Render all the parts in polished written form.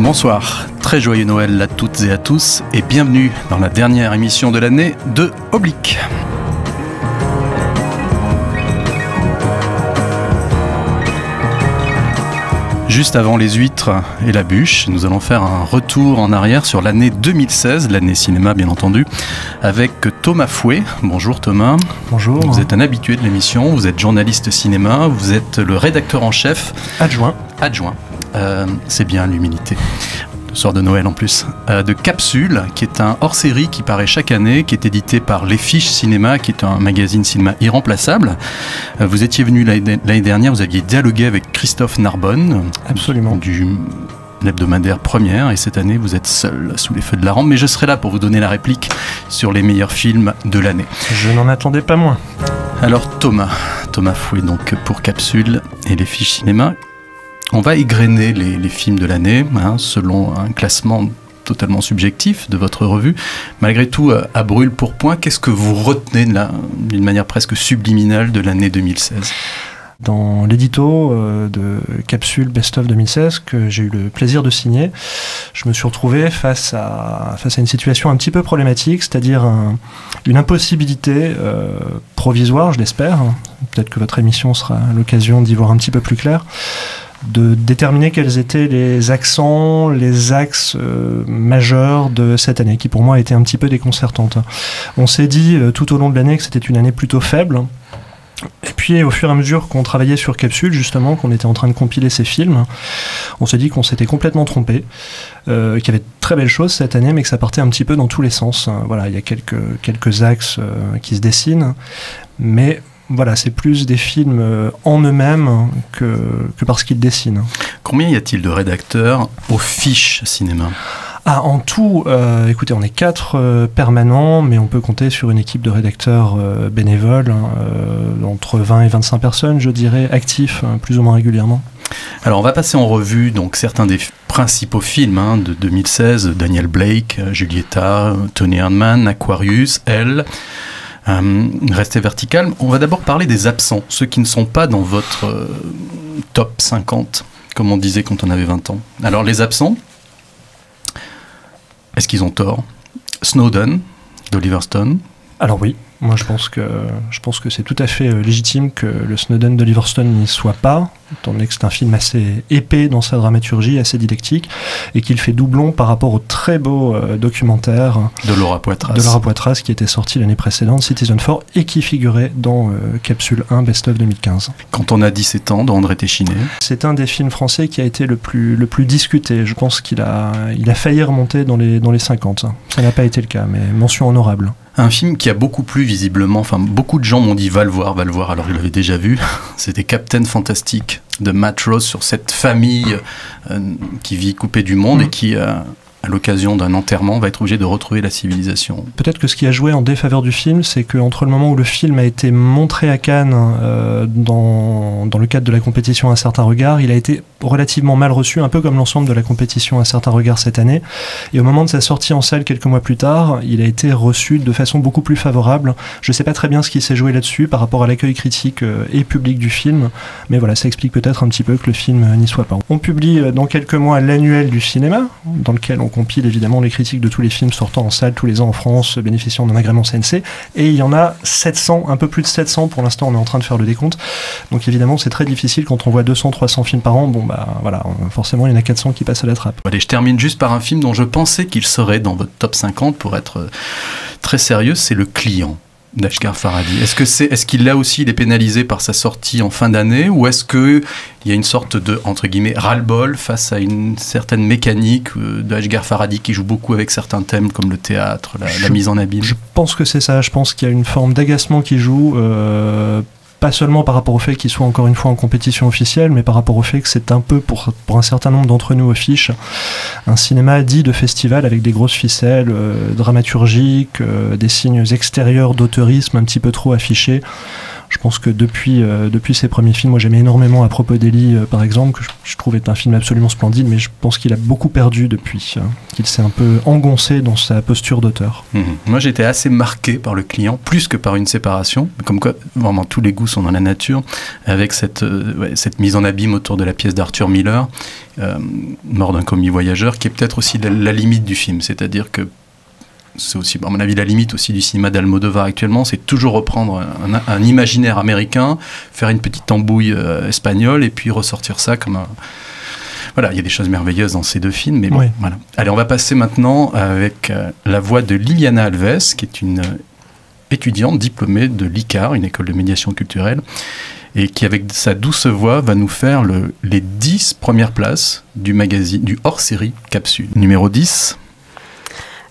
Bonsoir, très joyeux Noël à toutes et à tous et bienvenue dans la dernière émission de l'année de Oblique. Juste avant les huîtres et la bûche, nous allons faire un retour en arrière sur l'année 2016, l'année cinéma bien entendu, avec Thomas Fouet. Bonjour Thomas. Bonjour. Vous êtes un habitué de l'émission, vous êtes journaliste cinéma, vous êtes le rédacteur en chef. Adjoint. C'est bien l'humilité. Le soir de Noël en plus, de Capsule, qui est un hors-série qui paraît chaque année, qui est édité par Les Fiches Cinéma, qui est un magazine cinéma irremplaçable. Vous étiez venu l'année dernière, vous aviez dialogué avec Christophe Narbonne. Absolument. Du l'hebdomadaire Première, et cette année vous êtes seul sous les feux de la rampe, mais je serai là pour vous donner la réplique sur les meilleurs films de l'année. Je n'en attendais pas moins. Alors Thomas Fouet donc pour Capsule et Les Fiches Cinéma. On va égrener les films de l'année, selon un classement totalement subjectif de votre revue. Malgré tout, à brûle pour point, qu'est-ce que vous retenez d'une manière presque subliminale de l'année 2016 ? Dans l'édito de Capsule Best of 2016, que j'ai eu le plaisir de signer, je me suis retrouvé face à une situation un petit peu problématique, c'est-à-dire une impossibilité provisoire, je l'espère, peut-être que votre émission sera l'occasion d'y voir un petit peu plus clair, de déterminer quels étaient les accents, les axes majeurs de cette année, qui pour moi a été un petit peu déconcertante. On s'est dit tout au long de l'année que c'était une année plutôt faible, et puis au fur et à mesure qu'on travaillait sur Capsule, justement, qu'on était en train de compiler ces films, on s'est dit qu'on s'était complètement trompé, qu'il y avait de très belles choses cette année, mais que ça partait un petit peu dans tous les sens. Voilà, il y a quelques axes qui se dessinent, mais voilà, c'est plus des films en eux-mêmes que parce qu'ils dessinent. Combien y a-t-il de rédacteurs aux Fiches Cinéma ? En tout, écoutez, on est 4 permanents, mais on peut compter sur une équipe de rédacteurs bénévoles, entre 20 et 25 personnes, je dirais, actifs plus ou moins régulièrement. Alors on va passer en revue donc certains des principaux films de 2016, Daniel Blake, Julieta, Tony Erdmann, Aquarius, Elle. Restez vertical. On va d'abord parler des absents, ceux qui ne sont pas dans votre top 50, comme on disait quand on avait 20 ans. Alors les absents, est-ce qu'ils ont tort ? Snowden, d'Oliver Stone. Alors oui, moi je pense que c'est tout à fait légitime que le Snowden d'Oliver Stone n'y soit pas, étant donné que c'est un film assez épais dans sa dramaturgie, assez didactique, et qu'il fait doublon par rapport au très beau documentaire de Laura Poitras qui était sorti l'année précédente, Citizenfour, et qui figurait dans Capsule 1 Best of 2015. Quand on a 17 ans, d'André Téchiné. C'est un des films français qui a été le plus discuté. Je pense qu'il a failli remonter dans les 50. Ça n'a pas été le cas, mais mention honorable. Un film qui a beaucoup plu visiblement, beaucoup de gens m'ont dit va le voir, alors je l'avais déjà vu, c'était Captain Fantastic de Matt Rose sur cette famille qui vit coupée du monde et qui, à l'occasion d'un enterrement, va être obligé de retrouver la civilisation. Peut-être que ce qui a joué en défaveur du film, c'est qu'entre le moment où le film a été montré à Cannes dans le cadre de la compétition Un certain regard, il a été relativement mal reçu, un peu comme l'ensemble de la compétition Un certain regard cette année, et au moment de sa sortie en salle quelques mois plus tard, il a été reçu de façon beaucoup plus favorable. Je ne sais pas très bien ce qui s'est joué là-dessus par rapport à l'accueil critique et public du film, mais voilà, ça explique peut-être un petit peu que le film n'y soit pas. On publie dans quelques mois l'annuel du cinéma, dans lequel on compile évidemment les critiques de tous les films sortant en salle tous les ans en France, bénéficiant d'un agrément CNC, et il y en a 700, un peu plus de 700 pour l'instant, on est en train de faire le décompte, donc évidemment c'est très difficile quand on voit 200-300 films par an, voilà, forcément il y en a 400 qui passent à la trappe. Allez, je termine juste par un film dont je pensais qu'il serait dans votre top 50 pour être très sérieux, c'est Le Client d'Ashghar Farhadi. Est-ce qu'il là aussi il est pénalisé par sa sortie en fin d'année, ou est-ce qu'il y a une sorte de, entre guillemets, ras-le-bol face à une certaine mécanique d'Ashghar Farhadi qui joue beaucoup avec certains thèmes comme le théâtre, la mise en abîme? Je pense que c'est ça, je pense qu'il y a une forme d'agacement qui joue, pas seulement par rapport au fait qu'il soit encore une fois en compétition officielle, mais par rapport au fait que c'est un peu, pour un certain nombre d'entre nous aux Fiches, un cinéma dit de festival avec des grosses ficelles dramaturgiques, des signes extérieurs d'auteurisme un petit peu trop affichés. Je pense que depuis ses premiers films, moi j'aimais énormément À propos d'Ellie, par exemple, que je trouvais un film absolument splendide, mais je pense qu'il a beaucoup perdu depuis, qu'il s'est un peu engoncé dans sa posture d'auteur. Moi j'étais assez marqué par Le Client, plus que par Une séparation, comme quoi vraiment tous les goûts sont dans la nature, avec cette mise en abîme autour de la pièce d'Arthur Miller, Mort d'un commis voyageur, qui est peut-être aussi la limite du film, c'est-à-dire que c'est aussi, à mon avis, la limite aussi du cinéma d'Almodovar actuellement, c'est toujours reprendre un imaginaire américain, faire une petite tambouille espagnole et puis ressortir ça comme un... Voilà, il y a des choses merveilleuses dans ces deux films, mais bon, voilà. Allez, on va passer maintenant avec la voix de Liliana Alves, qui est une étudiante diplômée de l'ICAR, une école de médiation culturelle, et qui, avec sa douce voix, va nous faire les 10 premières places du magazine, du hors-série Capsule. Numéro 10...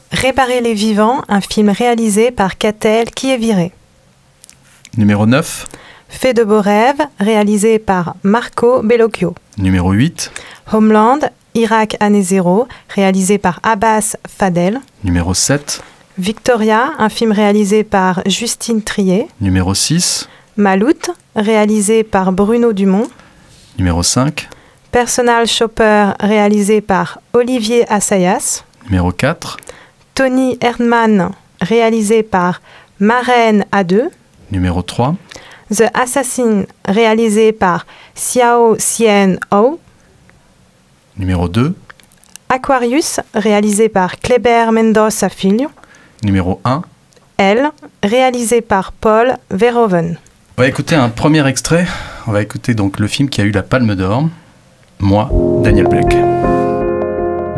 Réparer les vivants, un film réalisé par Catel qui est viré. Numéro 9. Fait de beaux rêves, réalisé par Marco Bellocchio. Numéro 8. Homeland, Irak année 0, réalisé par Abbas Fadel. Numéro 7. Victoria, un film réalisé par Justine Triet. Numéro 6. Maloute, réalisé par Bruno Dumont. Numéro 5. Personal Shopper, réalisé par Olivier Assayas. Numéro 4. Tony Erdmann, réalisé par Maren A2. Numéro 3. The Assassin, réalisé par Xiao Xian Hou. Numéro 2. Aquarius, réalisé par Kleber Mendoza Filho. Numéro 1. Elle, réalisé par Paul Verhoeven. On va écouter un premier extrait. On va écouter donc le film qui a eu la Palme d'Or. Moi, Daniel Blake.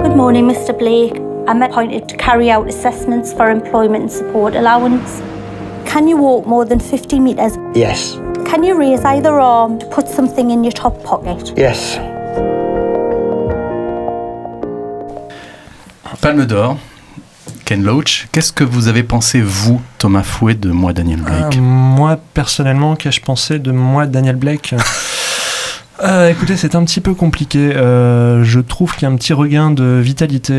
Good morning, Mr. Blake. I'm appointed to carry out assessments for employment and support allowance. Can you walk more than 50 metres? Yes. Can you raise either arm to put something in your top pocket? Yes. Palme d'Or, Ken Loach. Qu'est-ce que vous avez pensé, vous, Thomas Fouet, de Moi, Daniel Blake? Moi, personnellement, qu'ai-je pensé de Moi, Daniel Blake? Écoutez, c'est un petit peu compliqué. Je trouve qu'il y a un petit regain de vitalité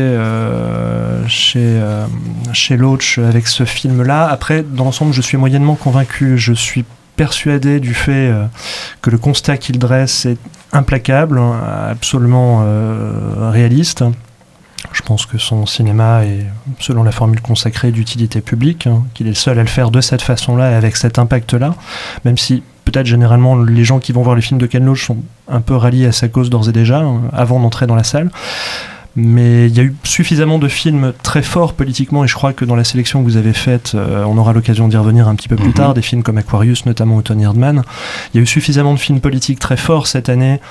chez Loach avec ce film-là. Après, dans l'ensemble, je suis moyennement convaincu. Je suis persuadé du fait que le constat qu'il dresse est implacable, absolument réaliste. Je pense que son cinéma est, selon la formule consacrée, d'utilité publique, qu'il est le seul à le faire de cette façon-là et avec cet impact-là, même si peut-être généralement les gens qui vont voir les films de Ken Loach sont un peu ralliés à sa cause d'ores et déjà, avant d'entrer dans la salle. Mais il y a eu suffisamment de films très forts politiquement, et je crois que dans la sélection que vous avez faite, on aura l'occasion d'y revenir un petit peu plus tard, des films comme Aquarius, notamment ou Tony Erdmann. Il y a eu suffisamment de films politiques très forts cette année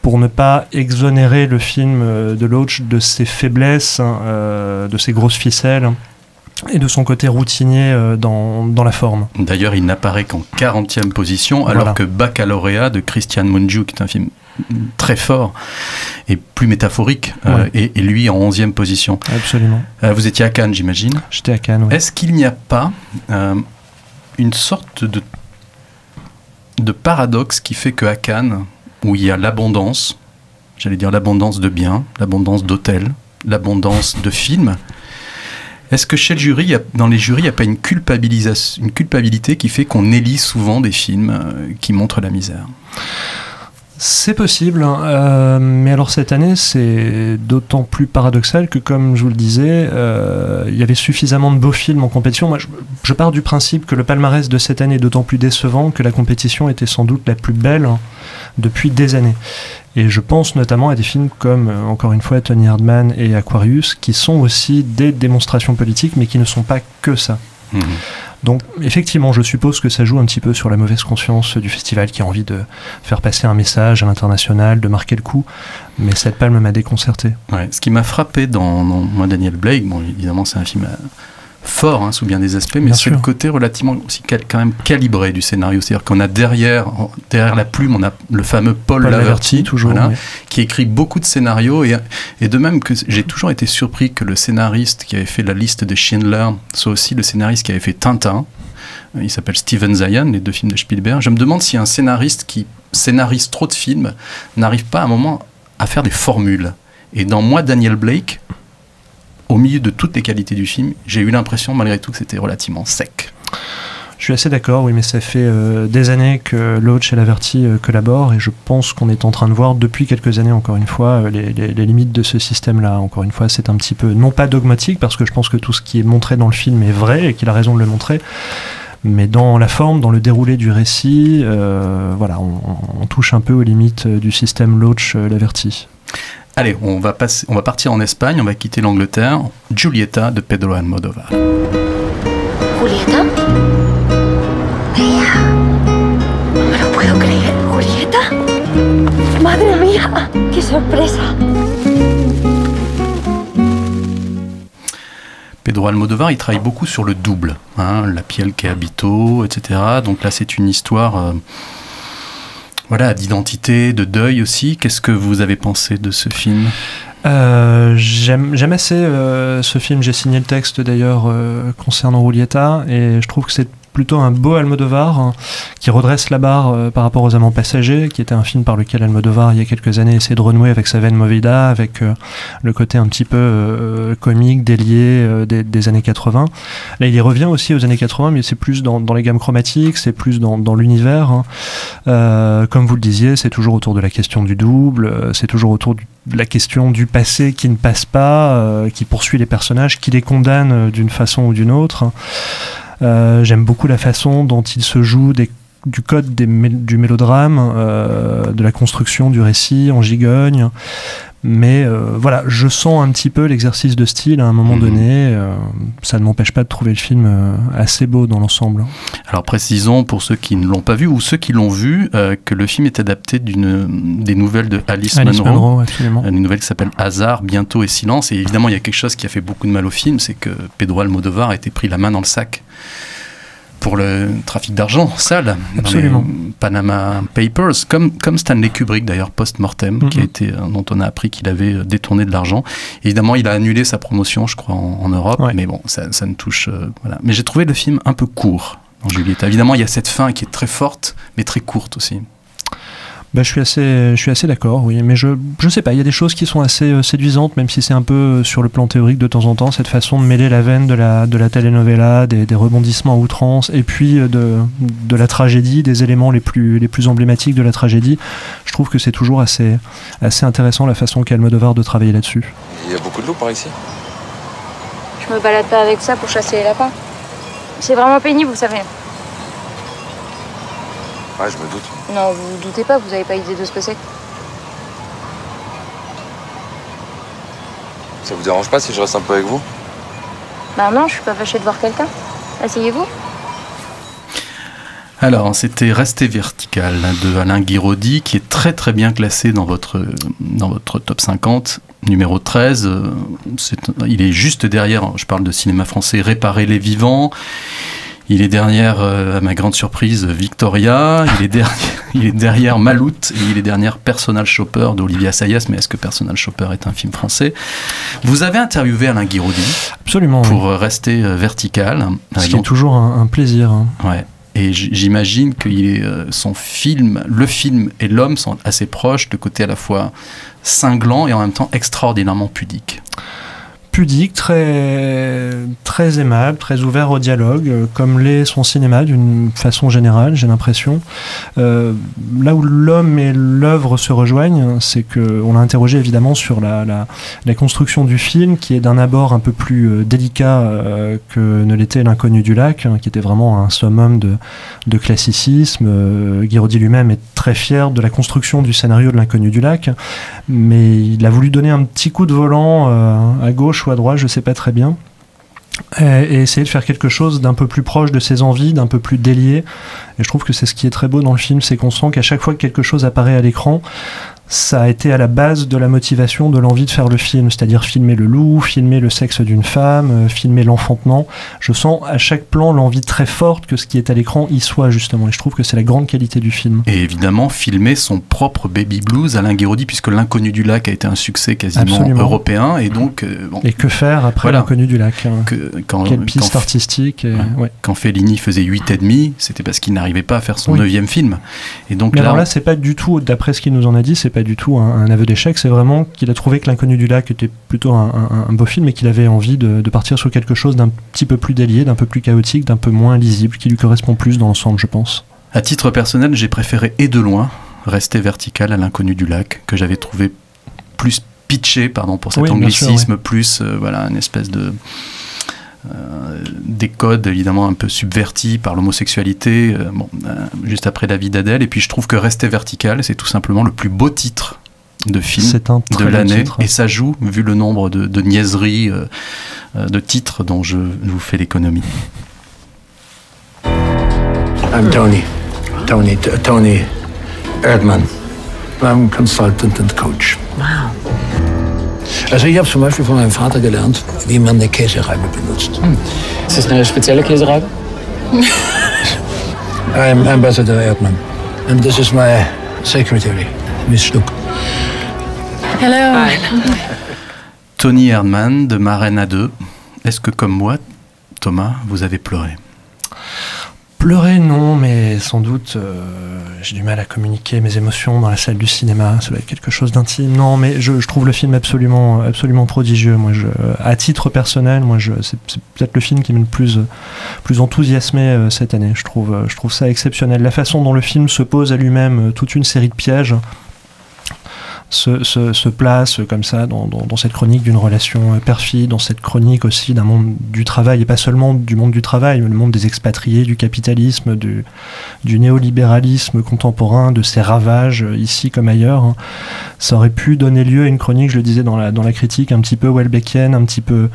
pour ne pas exonérer le film de Loach de ses faiblesses, de ses grosses ficelles, et de son côté routinier dans la forme. D'ailleurs, il n'apparaît qu'en 40e position, alors que Baccalauréat de Christian Mungiu, qui est un film très fort et plus métaphorique, et lui en 11e position. Absolument. Vous étiez à Cannes, j'imagine. J'étais à Cannes, oui. Est-ce qu'il n'y a pas une sorte de paradoxe qui fait qu'à Cannes, où il y a l'abondance, j'allais dire l'abondance de biens, l'abondance d'hôtels, l'abondance de films, est-ce que chez le jury, dans les jurys, il n'y a pas une culpabilité qui fait qu'on élit souvent des films qui montrent la misère? C'est possible, mais alors cette année c'est d'autant plus paradoxal que, comme je vous le disais, il y avait suffisamment de beaux films en compétition. Moi je pars du principe que le palmarès de cette année est d'autant plus décevant que la compétition était sans doute la plus belle depuis des années. Et je pense notamment à des films comme, encore une fois, Tony Erdmann et Aquarius, qui sont aussi des démonstrations politiques, mais qui ne sont pas que ça. Donc effectivement, je suppose que ça joue un petit peu sur la mauvaise conscience du festival, qui a envie de faire passer un message à l'international, de marquer le coup, mais cette palme m'a déconcerté. Ouais, ce qui m'a frappé dans Moi, Daniel Blake, bon, évidemment c'est un film fort sous bien des aspects, mais c'est le côté relativement aussi quand même calibré du scénario. C'est-à-dire qu'on a derrière la plume, on a le fameux Paul Laverty, toujours, qui écrit beaucoup de scénarios, et de même que j'ai toujours été surpris que le scénariste qui avait fait la liste de Schindler soit aussi le scénariste qui avait fait Tintin. Il s'appelle Steven Zayan, les deux films de Spielberg. Je me demande si un scénariste qui scénarise trop de films n'arrive pas à un moment à faire des formules. Et dans Moi, Daniel Blake, au milieu de toutes les qualités du film, j'ai eu l'impression malgré tout que c'était relativement sec. Je suis assez d'accord, oui, mais ça fait des années que Loach et Laverty collaborent, et je pense qu'on est en train de voir depuis quelques années, encore une fois, les limites de ce système-là. Encore une fois, c'est un petit peu, non pas dogmatique, parce que je pense que tout ce qui est montré dans le film est vrai, et qu'il a raison de le montrer, mais dans la forme, dans le déroulé du récit, voilà, on touche un peu aux limites du système Loach-Laverty. Allez, on va partir en Espagne, on va quitter l'Angleterre. Julieta de Pedro Almodóvar. ¿Julieta? Tía, no me lo puedo creer. ¿Julieta? ¡Madre mía! ¡Qué sorpresa! Pedro Almodóvar, il travaille beaucoup sur le double, hein, La piel que habito, etc. Donc là, c'est une histoire voilà, d'identité, de deuil aussi. Qu'est-ce que vous avez pensé de ce film ? J'aime assez ce film. J'ai signé le texte d'ailleurs concernant Julieta, et je trouve que c'est plutôt un beau Almodóvar qui redresse la barre par rapport aux Amants passagers, qui était un film par lequel Almodóvar, il y a quelques années, essayait de renouer avec sa veine movida, avec le côté un petit peu comique, délié des années 80. Là, il y revient aussi aux années 80, mais c'est plus dans les gammes chromatiques, c'est plus dans l'univers. Comme vous le disiez, c'est toujours autour de la question du double, c'est toujours autour de la question du passé qui ne passe pas, qui poursuit les personnages, qui les condamne d'une façon ou d'une autre. J'aime beaucoup la façon dont il se joue du code du mélodrame, de la construction du récit en gigogne. Mais voilà, je sens un petit peu l'exercice de style à un moment donné. Ça ne m'empêche pas de trouver le film assez beau dans l'ensemble. Alors précisons pour ceux qui ne l'ont pas vu ou ceux qui l'ont vu que le film est adapté des nouvelles de Alice Munro, absolument. Une nouvelle qui s'appelle Hasard, Bientôt et Silence. Et évidemment, il y a quelque chose qui a fait beaucoup de mal au film, c'est que Pedro Almodóvar a été pris la main dans le sac pour le trafic d'argent sale. Absolument. Dans les Panama Papers, comme Stanley Kubrick d'ailleurs post-mortem, dont on a appris qu'il avait détourné de l'argent. Évidemment, il a annulé sa promotion, je crois, en Europe, mais bon, ça ne touche... voilà. Mais j'ai trouvé le film un peu court dans Julieta. Évidemment, il y a cette fin qui est très forte, mais très courte aussi. Je suis assez d'accord, oui, mais je sais pas, il y a des choses qui sont assez séduisantes, même si c'est un peu sur le plan théorique de temps en temps, cette façon de mêler la veine de la telenovela, des rebondissements à outrance, et puis de la tragédie, des éléments les plus emblématiques de la tragédie. Je trouve que c'est toujours assez intéressant la façon qu'a Almodóvar de travailler là-dessus. Il y a beaucoup de loups par ici. Je me balade pas avec ça pour chasser les lapins. C'est vraiment pénible, vous savez. Ouais, je me doute. Non, vous vous doutez pas, vous avez pas idée de ce que c'est. Ça vous dérange pas si je reste un peu avec vous ? Bah non, je suis pas fâchée de voir quelqu'un. Asseyez-vous. Alors, c'était Rester vertical de Alain Guiraudy, qui est très très bien classé dans votre top 50, numéro 13. Il est juste derrière, je parle de cinéma français, Réparer les vivants. Il est derrière, à ma grande surprise, Victoria. Il est derrière Maloute. Et il est derrière Personal Shopper d'Olivier Assayas. Mais est-ce que Personal Shopper est un film français ? Vous avez interviewé Alain Guiraudy. Absolument. Pour Rester vertical. Ce qui est toujours un plaisir. Ouais. Et j'imagine que son film, le film et l'homme sont assez proches, de côté à la fois cinglant et en même temps extraordinairement pudique. Pudique, très aimable, très ouvert au dialogue, comme l'est son cinéma d'une façon générale, j'ai l'impression. Là où l'homme et l'œuvre se rejoignent, c'est qu'on l'a interrogé évidemment sur la construction du film, qui est d'un abord un peu plus délicat que ne l'était L'Inconnu du lac, qui était vraiment un summum de classicisme. Guiraudy lui-même est très fier de la construction du scénario de L'Inconnu du lac, mais il a voulu donner un petit coup de volant à gauche ou à droite, je sais pas très bien, et essayer de faire quelque chose d'un peu plus proche de ses envies, d'un peu plus délié. Et je trouve que c'est ce qui est très beau dans le film, c'est qu'on sent qu'à chaque fois que quelque chose apparaît à l'écran, ça a été à la base de la motivation, de l'envie de faire le film, c'est-à-dire filmer le loup, filmer le sexe d'une femme, filmer l'enfantement. Je sens à chaque plan l'envie très forte que ce qui est à l'écran y soit, justement, et je trouve que c'est la grande qualité du film. Et évidemment, filmer son propre baby blues, Alain Guiraudy, puisque L'Inconnu du lac a été un succès quasiment européen, et donc... et que faire après L'Inconnu du lac, quelle piste artistique. Quand Fellini faisait 8,5, c'était parce qu'il n'arrivait pas à faire son 9e film. Et donc mais alors là, c'est pas du tout, d'après ce qu'il nous en a dit, c'est pas pas du tout un aveu d'échec, c'est vraiment qu'il a trouvé que L'Inconnu du lac était plutôt un beau film et qu'il avait envie de partir sur quelque chose d'un petit peu plus délié, d'un peu plus chaotique, d'un peu moins lisible, qui lui correspond plus dans l'ensemble, je pense. À titre personnel, j'ai préféré et de loin Rester vertical à L'Inconnu du lac, que j'avais trouvé plus pitché, pardon pour cet anglicisme, plus voilà, une espèce de des codes évidemment un peu subvertis par l'homosexualité, juste après La vie d'Adèle. Et puis je trouve que Rester vertical, c'est tout simplement le plus beau titre de film de l'année, et ça joue vu le nombre de niaiseries de titres dont je vous fais l'économie. I'm Tony Erdmann. I'm consultant and coach. Wow. Also ich habe zum Beispiel von meinem Vater gelernt, wie man eine Käsereibe benutzt. Ist das eine spezielle Käsereibe? I'm Ambassador Erdmann. And this is my secretary, Miss Stuck. Hello. Hi. Tony Erdmann de Marraine à deux. Est-ce que comme moi, Thomas, vous avez pleuré? Pleurer, non, mais sans doute, j'ai du mal à communiquer mes émotions dans la salle du cinéma. Ça doit être quelque chose d'intime. Non, mais je trouve le film absolument prodigieux. Moi, à titre personnel, c'est peut-être le film qui m'a le plus enthousiasmé cette année. Je trouve ça exceptionnel. La façon dont le film se pose à lui-même toute une série de pièges se place comme ça dans cette chronique d'une relation perfide, dans cette chronique aussi d'un monde du travail, et pas seulement du monde du travail, mais le monde des expatriés, du capitalisme, du néolibéralisme contemporain, de ses ravages ici comme ailleurs. Ça aurait pu donner lieu à une chronique, je le disais dans la critique, un petit peu Welbeckienne, un petit peu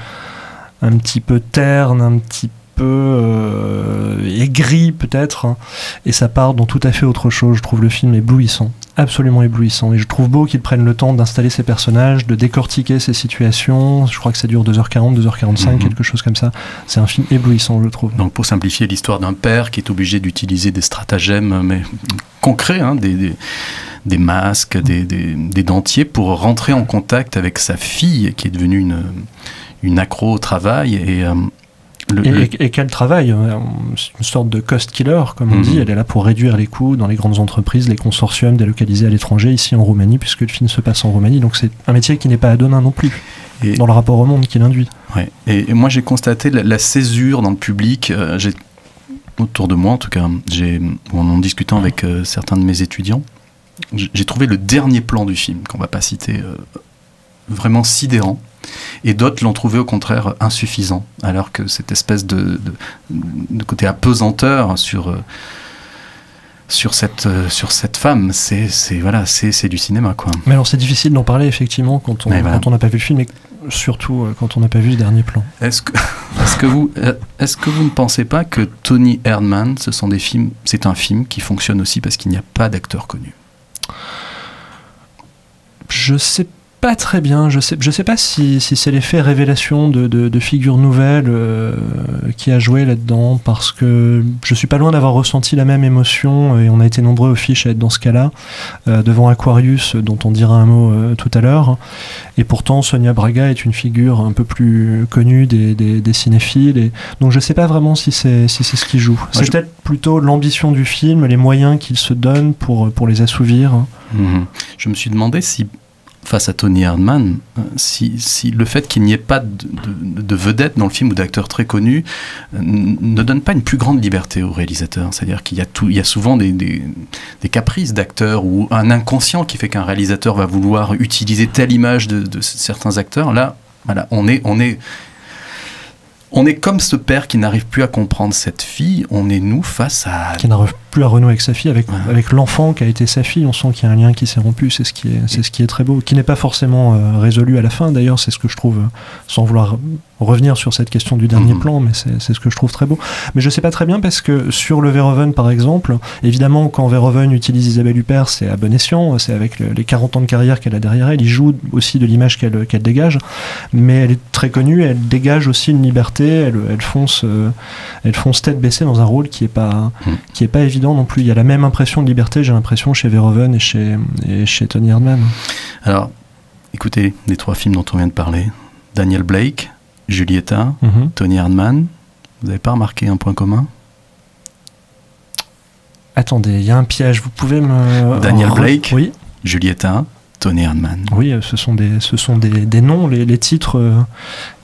terne, un petit peu aigri peut-être, et ça part dans tout à fait autre chose. Je trouve le film éblouissant, absolument éblouissant, et je trouve beau qu'ils prennent le temps d'installer ces personnages, de décortiquer ces situations. Je crois que ça dure 2h40, 2h45, quelque chose comme ça. C'est un film éblouissant, je trouve. Donc pour simplifier, l'histoire d'un père qui est obligé d'utiliser des stratagèmes mais concrets, des masques, des dentiers pour rentrer en contact avec sa fille qui est devenue une accro au travail, et quel travail, c'est une sorte de cost killer, comme on dit. Elle est là pour réduire les coûts dans les grandes entreprises, les consortiums délocalisés à l'étranger, ici en Roumanie, puisque le film se passe en Roumanie. Donc c'est un métier qui n'est pas anodin non plus, dans le rapport au monde qu'il induit. Ouais. Et moi j'ai constaté la césure dans le public, autour de moi en tout cas, en discutant avec certains de mes étudiants, j'ai trouvé le dernier plan du film, qu'on ne va pas citer, vraiment sidérant. Et d'autres l'ont trouvé au contraire insuffisant, alors que cette espèce de côté apesanteur sur cette femme, c'est du cinéma, quoi. Mais alors c'est difficile d'en parler effectivement quand on n'a pas vu le film, et surtout quand on n'a pas vu ce dernier plan. Est-ce que vous ne pensez pas que Tony Erdmann, c'est un film qui fonctionne aussi parce qu'il n'y a pas d'acteur connu? Je sais pas très bien, je sais pas si c'est l'effet révélation de figures nouvelles qui a joué là-dedans, parce que je suis pas loin d'avoir ressenti la même émotion, et on a été nombreux aux fiches à être dans ce cas-là, devant Aquarius, dont on dira un mot tout à l'heure. Et pourtant Sonia Braga est une figure un peu plus connue des cinéphiles, et donc je sais pas vraiment si c'est ce qui joue. C'est peut-être plutôt l'ambition du film, les moyens qu'il se donne pour les assouvir. Je me suis demandé si, face à Tony Erdmann, si le fait qu'il n'y ait pas de vedette dans le film ou d'acteurs très connus ne donne pas une plus grande liberté au réalisateur. C'est-à-dire qu'il y a souvent des caprices d'acteurs ou un inconscient qui fait qu'un réalisateur va vouloir utiliser telle image de certains acteurs. Là, voilà, on est comme ce père qui n'arrive plus à comprendre cette fille. On est nous face à... Qui n'arrive plus à renouer avec sa fille, avec l'enfant qui a été sa fille. On sent qu'il y a un lien qui s'est rompu. C'est ce qui est très beau, qui n'est pas forcément résolu à la fin. D'ailleurs, c'est ce que je trouve, sans vouloir revenir sur cette question du dernier plan, mais c'est ce que je trouve très beau. Mais je sais pas très bien, parce que sur le Verhoeven, par exemple, évidemment, quand Verhoeven utilise Isabelle Huppert, c'est à bon escient, c'est avec les 40 ans de carrière qu'elle a derrière elle. Il joue aussi de l'image qu'elle dégage, mais elle est très connue, elle dégage aussi une liberté, elle fonce tête baissée dans un rôle qui est pas évident non plus. Il y a la même impression de liberté, j'ai l'impression, chez Verhoeven et chez Tony Erdmann. Alors, écoutez, les trois films dont on vient de parler, Daniel Blake, Julieta, Tony Erdmann, vous n'avez pas remarqué un point commun? Attendez, il y a un piège, vous pouvez me... Daniel Blake, oui. Julieta, Tony Erdmann. Oui, ce sont des noms, les titres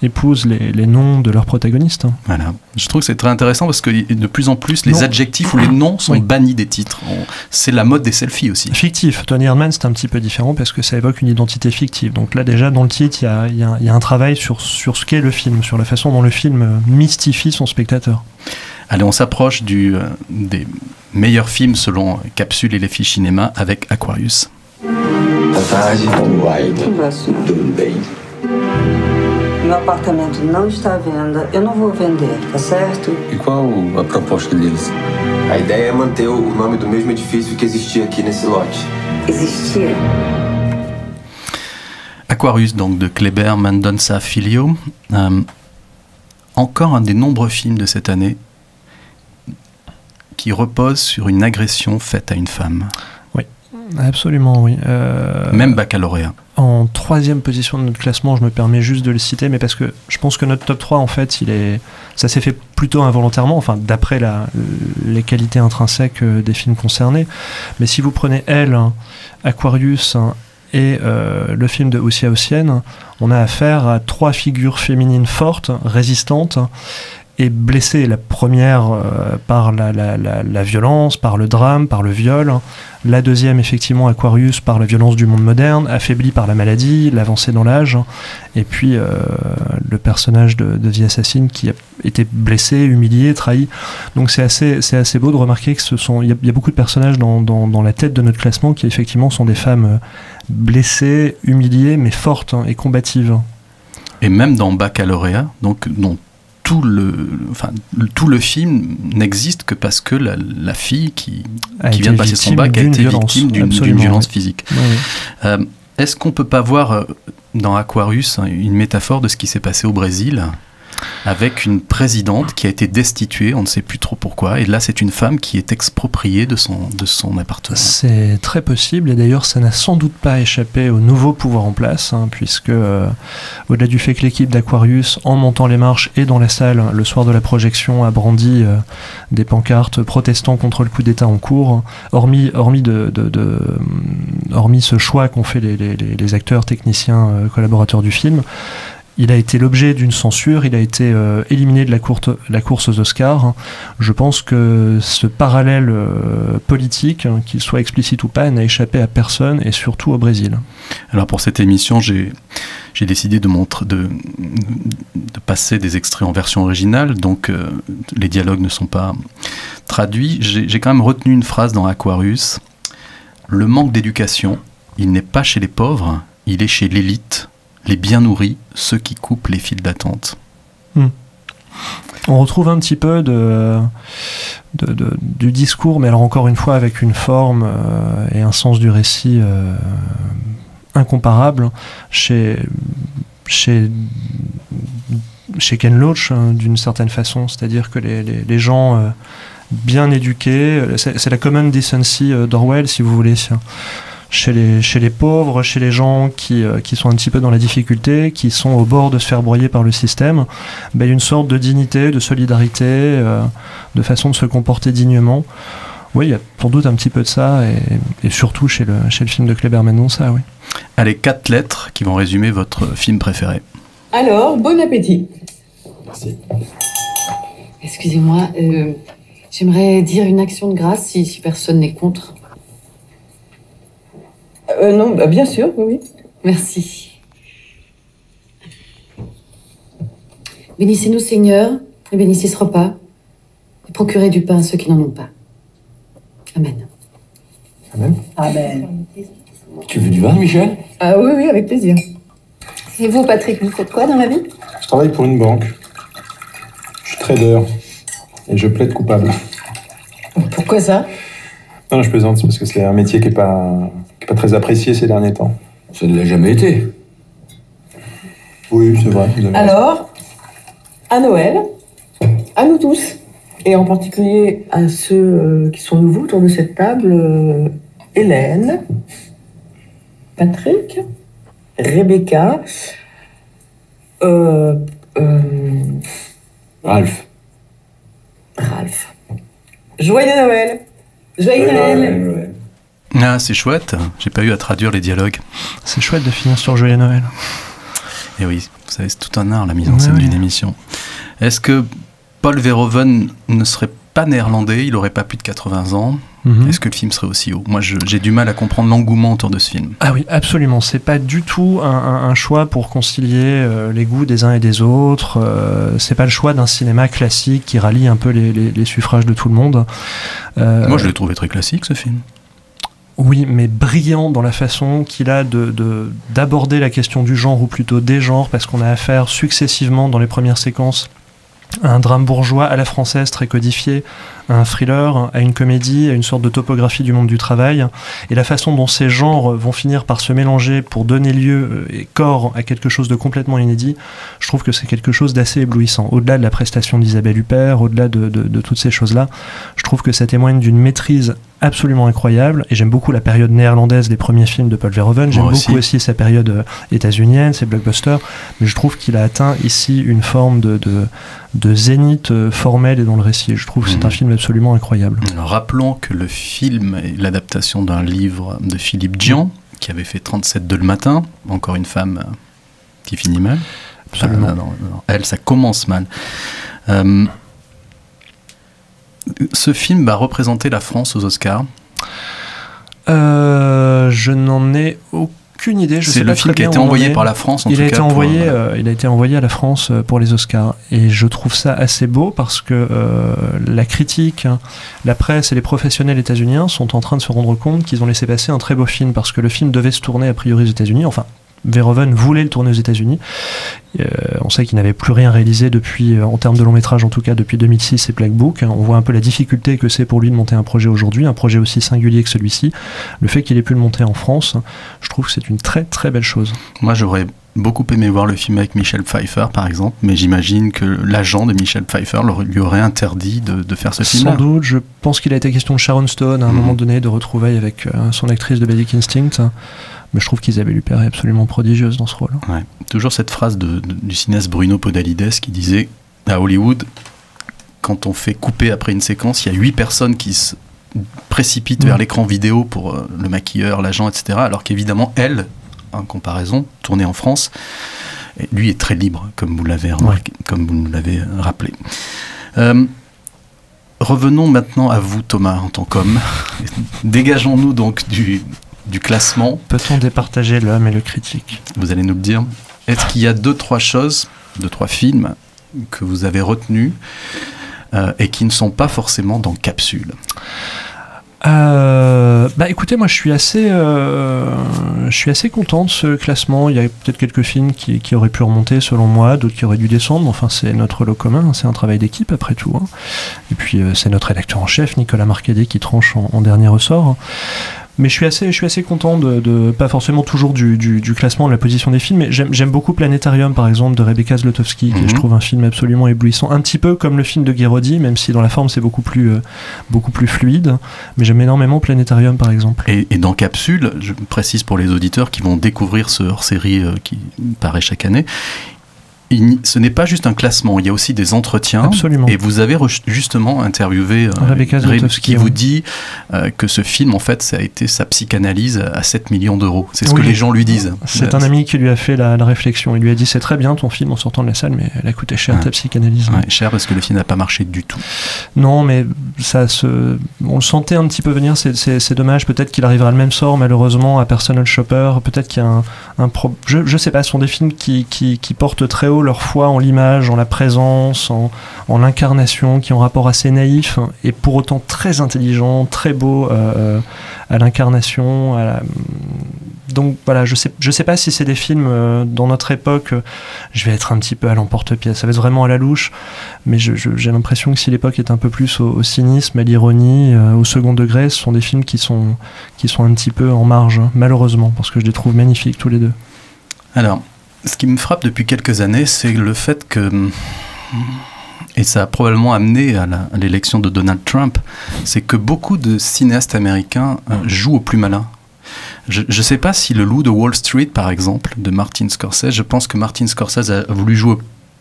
épousent les noms de leurs protagonistes. Voilà. Je trouve que c'est très intéressant parce que de plus en plus, les adjectifs ou les noms sont bannis des titres. C'est la mode des selfies aussi. Fictif. Tony Erdmann, c'est un petit peu différent parce que ça évoque une identité fictive. Donc là, déjà, dans le titre, il y a un travail sur ce qu'est le film, sur la façon dont le film mystifie son spectateur. Allez, on s'approche des meilleurs films selon Capsule et les filles cinéma avec Aquarius. Boa tarde. Como vai? Tudo bem. Meu apartamento não está à venda. Eu não vou vender, tá certo? E qual a proposta deles? A ideia é manter o nome do mesmo edifício que existia aqui nesse lote. Existia? Aquarius, donc de Kleber Mendonça Filho. Encore un des nombreux films de cette année qui repose sur une agression faite à une femme. Oui, absolument, oui. Même Baccalauréat. En 3e position de notre classement, je me permets juste de le citer, mais parce que je pense que notre top 3, en fait, ça s'est fait plutôt involontairement, enfin, d'après les qualités intrinsèques des films concernés. Mais si vous prenez Elle, Aquarius et le film de Hossia Hossienne, on a affaire à 3 figures féminines fortes, résistantes, et blessée, la première par la violence, par le drame, par le viol, la deuxième effectivement Aquarius par la violence du monde moderne, affaiblie par la maladie, l'avancée dans l'âge, et puis le personnage de The Assassin qui a été blessé, humilié, trahi. Donc c'est assez beau de remarquer que il y a beaucoup de personnages dans la tête de notre classement qui effectivement sont des femmes blessées, humiliées, mais fortes et combatives. Et même dans Baccalauréat, donc tout le film n'existe que parce que la fille qui vient de passer son bac a été victime d'une violence physique. Oui. Est-ce qu'on ne peut pas voir dans Aquarius une métaphore de ce qui s'est passé au Brésil avec une présidente qui a été destituée, on ne sait plus trop pourquoi, et là c'est une femme qui est expropriée de son appartement. C'est très possible, et d'ailleurs ça n'a sans doute pas échappé au nouveau pouvoir en place, puisque au-delà du fait que l'équipe d'Aquarius, en montant les marches et dans la salle le soir de la projection, a brandi des pancartes protestant contre le coup d'État en cours, hormis ce choix qu'ont fait les acteurs, techniciens, collaborateurs du film, il a été l'objet d'une censure, il a été éliminé de la course aux Oscars. Je pense que ce parallèle politique, qu'il soit explicite ou pas, n'a échappé à personne, et surtout au Brésil. Alors pour cette émission, j'ai décidé de passer des extraits en version originale, donc les dialogues ne sont pas traduits. J'ai quand même retenu une phrase dans Aquarius. Le manque d'éducation, il n'est pas chez les pauvres, il est chez l'élite. Les bien nourris, ceux qui coupent les files d'attente. On retrouve un petit peu du discours, mais alors encore une fois avec une forme et un sens du récit incomparable chez Ken Loach, d'une certaine façon. C'est-à-dire que les gens bien éduqués, c'est la common decency d'Orwell, si vous voulez, chez les pauvres, chez les gens qui sont un petit peu dans la difficulté, qui sont au bord de se faire broyer par le système, il y a une sorte de dignité, de solidarité, de façon de se comporter dignement. Oui, il y a sans doute un petit peu de ça, et surtout chez le film de Kleber Mendonça, oui. Allez, 4 lettres qui vont résumer votre film préféré. Alors, bon appétit. Merci. Excusez-moi, j'aimerais dire une action de grâce si personne n'est contre. Non, bien sûr, oui. Merci. Bénissez-nous, Seigneur, et bénissez ce repas, et procurez du pain à ceux qui n'en ont pas. Amen. Amen. Amen. Tu veux du vin, Michel? Ah oui, avec plaisir. Et vous, Patrick, vous faites quoi dans la vie? Je travaille pour une banque. Je suis trader, et je plaide coupable. Pourquoi ça? Non, je plaisante, c'est parce que c'est un métier qui est pas très apprécié ces derniers temps. Ça ne l'a jamais été. Oui, c'est vrai. Alors, à Noël, à nous tous, et en particulier à ceux qui sont nouveaux autour de cette table, Hélène, Patrick, Rebecca, Ralph. Joyeux Noël. Joyeux Noël. Ah, c'est chouette. J'ai pas eu à traduire les dialogues. C'est chouette de finir sur Joyeux Noël. Et oui, vous savez, c'est tout un art, la mise en scène d'une émission. Est-ce que Paul Verhoeven ne serait pas néerlandais? Il aurait pas plus de 80 ans. Est-ce que le film serait aussi haut? Moi, j'ai du mal à comprendre l'engouement autour de ce film. Ah oui, absolument. C'est pas du tout un choix pour concilier les goûts des uns et des autres. C'est pas le choix d'un cinéma classique qui rallie un peu les suffrages de tout le monde. Moi, je l'ai trouvé très classique, ce film. Oui, mais brillant dans la façon qu'il a d'aborder la question du genre, ou plutôt des genres, parce qu'on a affaire successivement dans les premières séquences à un drame bourgeois à la française très codifié, à un thriller, à une comédie, à une sorte de topographie du monde du travail, et la façon dont ces genres vont finir par se mélanger pour donner lieu et corps à quelque chose de complètement inédit, je trouve que c'est quelque chose d'assez éblouissant. Au-delà de la prestation d'Isabelle Huppert, au-delà de toutes ces choses-là, je trouve que ça témoigne d'une maîtrise absolument incroyable, et j'aime beaucoup la période néerlandaise des premiers films de Paul Verhoeven. J'aime beaucoup aussi sa période états-unienne, ses blockbusters, mais je trouve qu'il a atteint ici une forme de zénith formel et dans le récit. Je trouve que c'est un film absolument incroyable. Alors, rappelons que le film est l'adaptation d'un livre de Philippe Dian, qui avait fait 37 de le matin, encore une femme qui finit mal. Absolument. Elle, ça commence mal. Ce film va représenter la France aux Oscars. Je n'en ai aucune idée. C'est le film qui a été envoyé par la France, en tout cas. Il a été envoyé à la France pour les Oscars. Et je trouve ça assez beau parce que la critique, la presse et les professionnels états-uniens sont en train de se rendre compte qu'ils ont laissé passer un très beau film, parce que le film devait se tourner a priori aux États-Unis. Enfin, Verhoeven voulait le tourner aux États-Unis. On sait qu'il n'avait plus rien réalisé depuis, en termes de long métrage en tout cas, depuis 2006 et Black Book. On voit un peu la difficulté que c'est pour lui de monter un projet aujourd'hui, un projet aussi singulier que celui-ci. Le fait qu'il ait pu le monter en France, je trouve que c'est une très très belle chose. Moi, j'aurais beaucoup aimé voir le film avec Michel Pfeiffer, par exemple, mais j'imagine que l'agent de Michel Pfeiffer lui aurait interdit de faire ce film-là. Sans doute. Je pense qu'il a été question de Sharon Stone à un moment donné, de retrouvailles avec son actrice de Basic Instinct. Mais je trouve qu'Isabelle Huppert est absolument prodigieuse dans ce rôle. Ouais. Toujours cette phrase du cinéaste Bruno Podalides qui disait à Hollywood, quand on fait couper après une séquence, il y a 8 personnes qui se précipitent vers l'écran vidéo pour le maquilleur, l'agent, etc. Alors qu'évidemment, elle, en comparaison, tournée en France, lui est très libre, comme vous l'avez remarqué, comme vous nous l'avez rappelé. Revenons maintenant à vous, Thomas, en tant qu'homme. Dégageons-nous donc du classement. Peut-on départager l'homme et le critique? Vous allez nous le dire. Est-ce qu'il y a 2-3 choses, 2-3 films que vous avez retenus et qui ne sont pas forcément dans Capsule? Écoutez, moi je suis assez content de ce classement. Il y a peut-être quelques films qui auraient pu remonter selon moi, d'autres qui auraient dû descendre, mais enfin c'est notre lot commun, c'est un travail d'équipe après tout. Et puis c'est notre rédacteur en chef, Nicolas Marcadet, qui tranche en dernier ressort. Mais je suis assez content de pas forcément toujours du classement, de la position des films, mais j'aime beaucoup Planétarium, par exemple, de Rebecca Zlotowski, qui est, je trouve, un film absolument éblouissant, un petit peu comme le film de Guérodi, même si dans la forme c'est beaucoup plus fluide, mais j'aime énormément Planétarium, par exemple. Et dans Capsule, je précise pour les auditeurs qui vont découvrir ce hors-série qui paraît chaque année, ce n'est pas juste un classement, il y a aussi des entretiens. Absolument. Et vous avez justement interviewé Rebecca Zlotowski, qui vous dit que ce film, en fait, ça a été sa psychanalyse à 7 millions d'euros. C'est ce que les gens lui disent. C'est un ami qui lui a fait la réflexion. Il lui a dit, c'est très bien ton film en sortant de la salle, mais elle a coûté cher ta psychanalyse. Ouais, cher parce que le film n'a pas marché du tout. Non, mais on le sentait un petit peu venir, c'est dommage. Peut-être qu'il arrivera le même sort, malheureusement, à Personal Shopper. Peut-être qu'il y a je sais pas, ce sont des films qui portent très haut leur foi en l'image, en la présence, en l'incarnation, qui ont un rapport assez naïf et pour autant très intelligent, très beau à l'incarnation. Donc voilà, je sais pas si c'est des films dans notre époque, je vais être un petit peu à l'emporte-pièce, ça va être vraiment à la louche, mais j'ai l'impression que si l'époque est un peu plus au cynisme, à l'ironie, au second degré, ce sont des films qui sont un petit peu en marge, malheureusement, parce que je les trouve magnifiques tous les deux. Alors, ce qui me frappe depuis quelques années, c'est le fait que, et ça a probablement amené à l'élection de Donald Trump, c'est que beaucoup de cinéastes américains jouent au plus malin. Je ne sais pas si Le Loup de Wall Street, par exemple, de Martin Scorsese, je pense que Martin Scorsese a voulu jouer au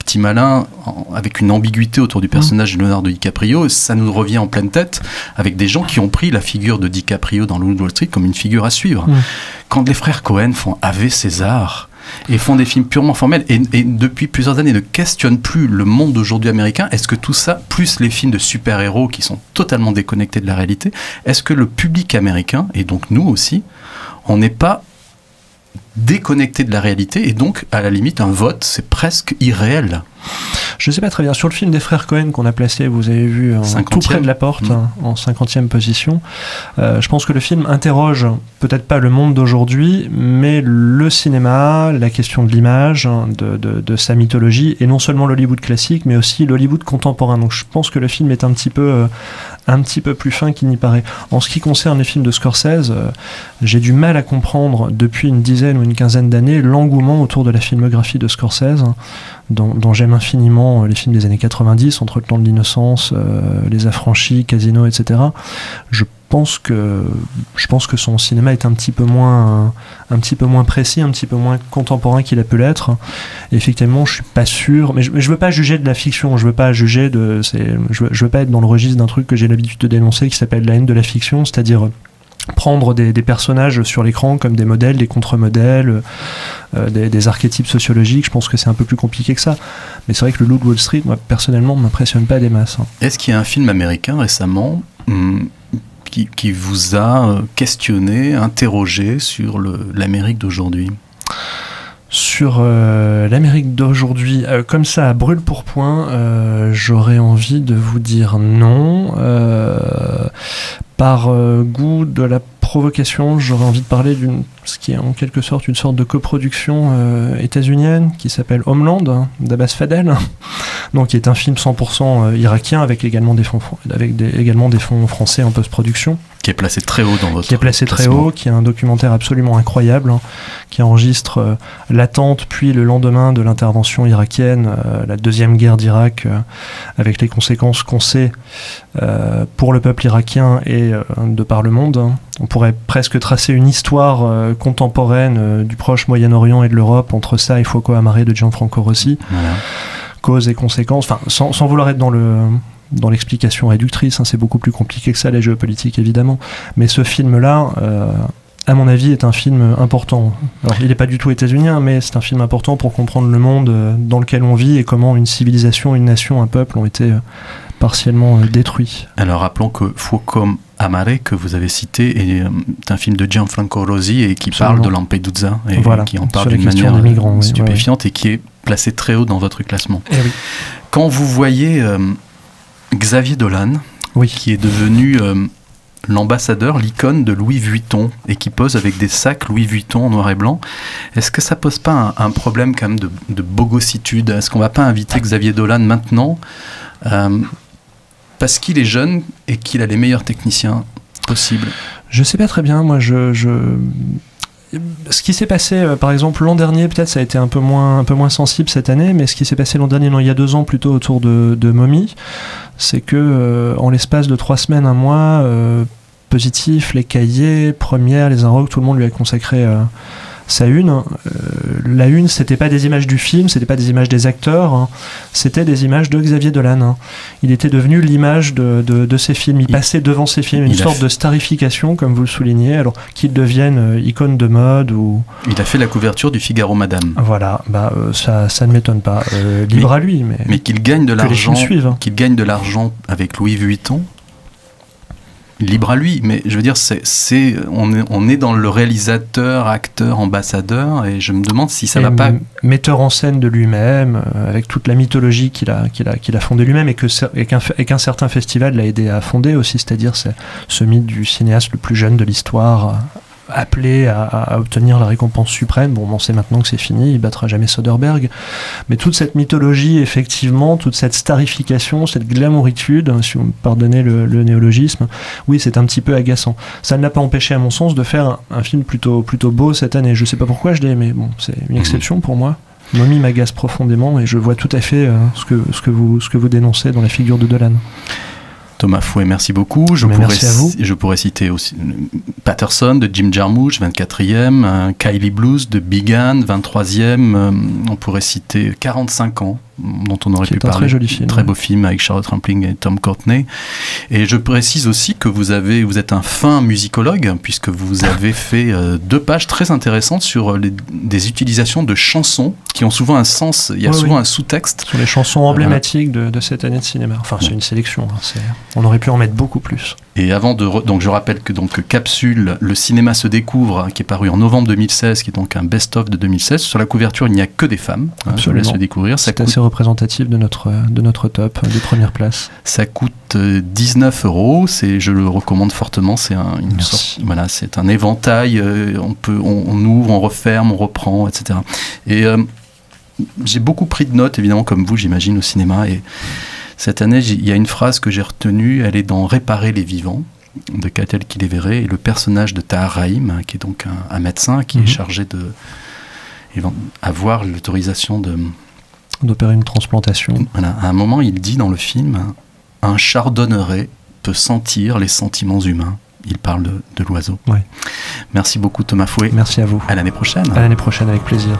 petit malin avec une ambiguïté autour du personnage de Leonardo DiCaprio. Ça nous revient en pleine tête avec des gens qui ont pris la figure de DiCaprio dans Loup de Wall Street comme une figure à suivre. Quand les frères Cohen font Ave César et font des films purement formels et depuis plusieurs années ne questionnent plus le monde d'aujourd'hui américain, est-ce que tout ça, plus les films de super-héros qui sont totalement déconnectés de la réalité, est-ce que le public américain, et donc nous aussi, on n'est pas déconnecté de la réalité et donc à la limite un vote c'est presque irréel? Je sais pas très bien. Sur le film des frères Cohen qu'on a placé, vous avez vu tout près de la porte, en 50e position, je pense que le film interroge peut-être pas le monde d'aujourd'hui, mais le cinéma, la question de l'image, de sa mythologie, et non seulement l'Hollywood classique, mais aussi l'Hollywood contemporain. Donc je pense que le film est un petit peu plus fin qu'il n'y paraît. En ce qui concerne les films de Scorsese, j'ai du mal à comprendre depuis une dizaine ou une quinzaine d'années l'engouement autour de la filmographie de Scorsese, dont j'aime infiniment les films des années 90, Entre le temps de l'innocence, Les Affranchis, Casino, etc. Je pense que son cinéma est un petit peu moins précis, un petit peu moins contemporain qu'il a pu l'être. Et effectivement, je suis pas sûr, mais je veux pas juger de la fiction, je veux pas être dans le registre d'un truc que j'ai l'habitude de dénoncer qui s'appelle la haine de la fiction, c'est-à-dire prendre des personnages sur l'écran comme des modèles, des contre-modèles, des archétypes sociologiques. Je pense que c'est un peu plus compliqué que ça. Mais c'est vrai que le Loup de Wall Street, moi, personnellement, ne m'impressionne pas des masses. Est-ce qu'il y a un film américain récemment qui vous a questionné, interrogé sur l'Amérique d'aujourd'hui ? Sur l'Amérique d'aujourd'hui, comme ça, à brûle pour point, j'aurais envie de vous dire non. Par goût de la provocation, j'aurais envie de parler ce qui est en quelque sorte une sorte de coproduction états-unienne qui s'appelle Homeland, d'Abbas Fadel, donc qui est un film 100% irakien avec également des fonds français en post-production. Qui est placé très haut dans votre Qui est placé très haut, qui est un documentaire absolument incroyable, qui enregistre l'attente puis le lendemain de l'intervention irakienne, la deuxième guerre d'Irak, avec les conséquences qu'on sait pour le peuple irakien et de par le monde. On pourrait presque tracer une histoire contemporaine du proche Moyen-Orient et de l'Europe entre ça et Fuoco Amare de Gianfranco Rossi. Voilà. Causes et conséquences, sans vouloir être dans l'explication réductrice, c'est beaucoup plus compliqué que ça, la géopolitique évidemment, mais ce film-là, à mon avis, est un film important. Alors, il n'est pas du tout états-unien, mais c'est un film important pour comprendre le monde dans lequel on vit et comment une civilisation, une nation, un peuple ont été partiellement détruits. Alors rappelons que Fuoco Amare, que vous avez cité, est un film de Gianfranco Rosi et qui parle de Lampedusa et qui en parle d'une manière stupéfiante et qui est placé très haut dans votre classement. Oui. Quand vous voyez Xavier Dolan, qui est devenu l'ambassadeur, l'icône de Louis Vuitton et qui pose avec des sacs Louis Vuitton en noir et blanc, est-ce que ça pose pas un problème quand même de bogossitude? Est-ce qu'on va pas inviter Xavier Dolan maintenant parce qu'il est jeune et qu'il a les meilleurs techniciens possibles? Je sais pas très bien, moi ce qui s'est passé, par exemple, l'an dernier, peut-être ça a été un peu moins sensible cette année, mais ce qui s'est passé l'an dernier, non, il y a 2 ans plutôt, autour de Mommy, c'est que en l'espace de 3 semaines, 1 mois, Positif, Les Cahiers, Première, Les Inrocks, tout le monde lui a consacré sa une. La une, c'était pas des images du film, c'était pas des images des acteurs, c'était des images de Xavier Dolan. Il était devenu l'image de ses films. Il passait devant ses films, une sorte de starification, comme vous le soulignez, alors qu'il devienne icône de mode ou... Il a fait la couverture du Figaro Madame. Voilà, ça ne m'étonne pas. Libre à lui, mais qu'il gagne de l'argent, qu'il gagne de l'argent avec Louis Vuitton. Libre à lui, mais je veux dire, on est dans le réalisateur, acteur, ambassadeur, et je me demande si ça va pas... Metteur en scène de lui-même, avec toute la mythologie qu'il a fondée lui-même, et qu'un certain festival l'a aidé à fonder aussi, c'est-à-dire ce mythe du cinéaste le plus jeune de l'histoire, appelé à obtenir la récompense suprême. Bon, on sait maintenant que c'est fini, il battra jamais Soderbergh, mais toute cette mythologie, effectivement, toute cette starification, cette glamouritude, si vous me pardonnez le néologisme, oui, c'est un petit peu agaçant. Ça ne l'a pas empêché, à mon sens, de faire un film plutôt beau cette année. Je sais pas pourquoi je l'ai aimé, bon, c'est une exception pour moi. Mommy m'agace profondément et je vois tout à fait ce que vous dénoncez dans la figure de Dolan. Thomas Fouet, merci beaucoup. Je pourrais citer aussi Patterson de Jim Jarmusch, 24e, Kylie Blues de Big Ann, 23e. On pourrait citer 45 ans dont on aurait pu parler. Très joli film. Très beau film avec Charlotte Rampling et Tom Courtenay. Et je précise aussi que vous êtes un fin musicologue, puisque vous avez fait 2 pages très intéressantes sur des utilisations de chansons qui ont souvent un sens, il y a souvent un sous-texte. Sur les chansons emblématiques de cette année de cinéma. Enfin, c'est une sélection, hein, on aurait pu en mettre beaucoup plus. Et avant donc je rappelle que Capsule, le cinéma se découvre, qui est paru en novembre 2016, qui est donc un best-of de 2016. Sur la couverture, il n'y a que des femmes. Je laisse le découvrir. C'est assez représentatif de notre top, des premières places. Ça coûte 19 €. Je le recommande fortement. C'est c'est un éventail. On ouvre, on referme, on reprend, etc. Et j'ai beaucoup pris de notes, évidemment, comme vous, j'imagine, au cinéma. Et cette année, il y a une phrase que j'ai retenue. Elle est dans Réparer les vivants de Catel Kilevere, et le personnage de Tahar Rahim, qui est donc un médecin qui est chargé d'avoir l'autorisation d'opérer une transplantation. Voilà. À un moment, il dit dans le film, un chardonneret peut sentir les sentiments humains. Il parle de l'oiseau. Ouais. Merci beaucoup Thomas Fouet. Merci à vous. À l'année prochaine. À l'année prochaine, avec plaisir.